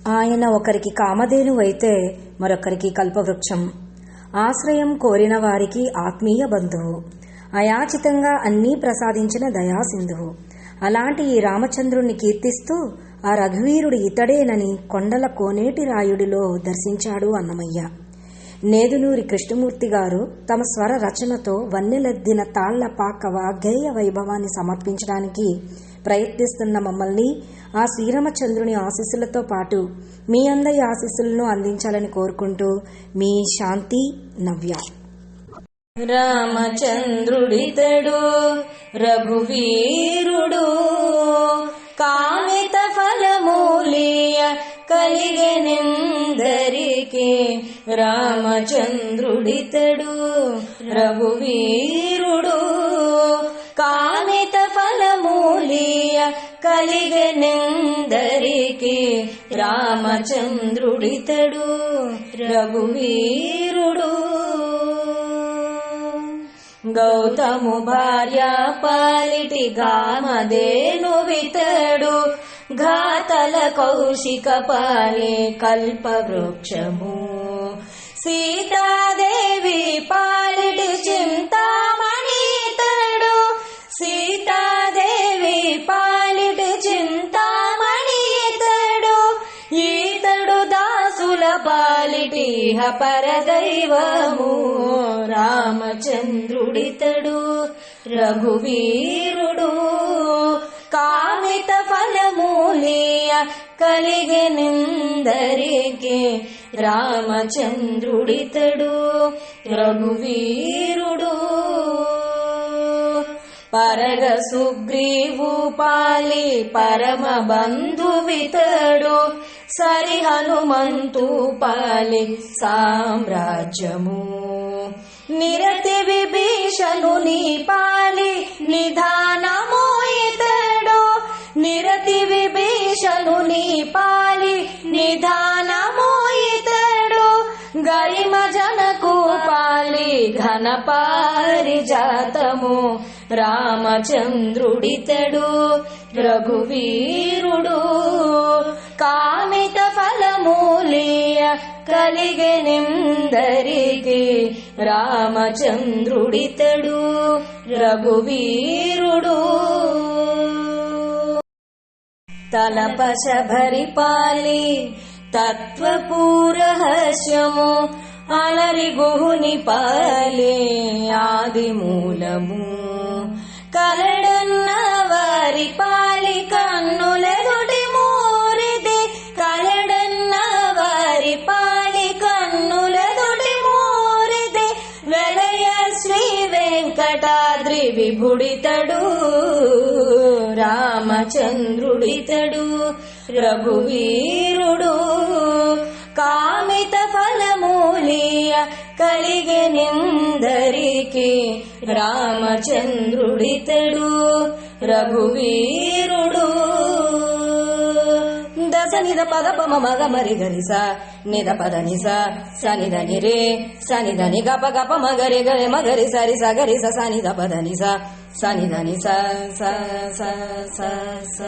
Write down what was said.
ఆయన ఒకరికి కామధేనువైతే మరొకరికి కల్పవృక్షం. ఆశ్రయం కోరిన వారికి ఆత్మీయ బంధువు. అయాచితంగా అన్నీ ప్రసాదించిన దయాసింధువు. అలాంటి ఈ రామచంద్రుణ్ణి కీర్తిస్తూ ఆ రఘువీరుడు ఇతడేనని కొండల కోనేటి రాయుడిలో దర్శించాడు అన్నమయ్య. నేదునూరి కృష్ణమూర్తి గారు తమ స్వర రచనతో వన్నెలద్దిన తాళ్ల పాక వాగ్గేయ వైభవాన్ని సమర్పించడానికి ప్రయత్నిస్తున్న మమ్మల్ని ఆ శ్రీరామచంద్రుని ఆశీస్సులతో పాటు మీ అందరి ఆశీస్సులను అందించాలని కోరుకుంటూ మీ శాంతి నవ్య. రామచంద్రుడితడు రఘువీరుడు కామిత ఫలమూలియ కలిగెనెందరికి. రామచంద్రుడితడు రఘువీరుడు కామిత ఫలమూలియ కలిగెనెందరికి. రామచంద్రుడితడు రఘువీరుడు గౌతము భార్య పాలిటి గామధేనువితడు ఘాతల కౌశిక పాలే కల్పవృక్షము. సీతాదేవి పాలిటి చింతామణి ఇతడు. సీతాదేవి పాలిటి చింతామణి ఇతడు. ఈతడు దాసుల పాలిటి పరదైవము. రామచంద్రుడితడు రఘువీరుడు కామిత ఫలమూలియ కలిగెనెందరికి. రామచంద్రుడితడు రఘువీరుడు పరగ సుగ్రీవు పాలి పరమ బంధువితడు. సరి హనుమంతు పాలి సామ్రాజ్యము. నిరతి విభీషణుని పాలి నిధానము ఇతడు. నిరతి విభీషణుని పాలి నిధానము ఇతడు. గరిమ జనకు పాలి ఘన పారిజాతము. రామచంద్రుడితడు రఘువీరుడు కామిత ఫలమూలియ కలిగెనెందరికి. రామచంద్రుడితడు రఘువీరుడు తలపశ భరిపాలి తత్వపూరహస్యము. అలరి గుహుని పాలే ఆది మూలము. కలడన్న వారి పాలి కన్నులెదుటి మూరిది. కలడన్న వారి పాలి కన్నులెదుటి మూరిది. వెలయ శ్రీ వెంకటాద్రి విభుడితడు. రామచంద్రుడితడు రఘువీరుడు కామిత ఫలమూలియ కలిగెనెందరికి. రామచంద్రుడితడు రఘువీరుడు దశ నిద పద పమ మగ మరి గరిస నిద పద నిస సనిద నిరే సనిద ని గప గప మగరి గరి మగరి సరి సగరి సనిద పద నిస సనిద నిస స స స స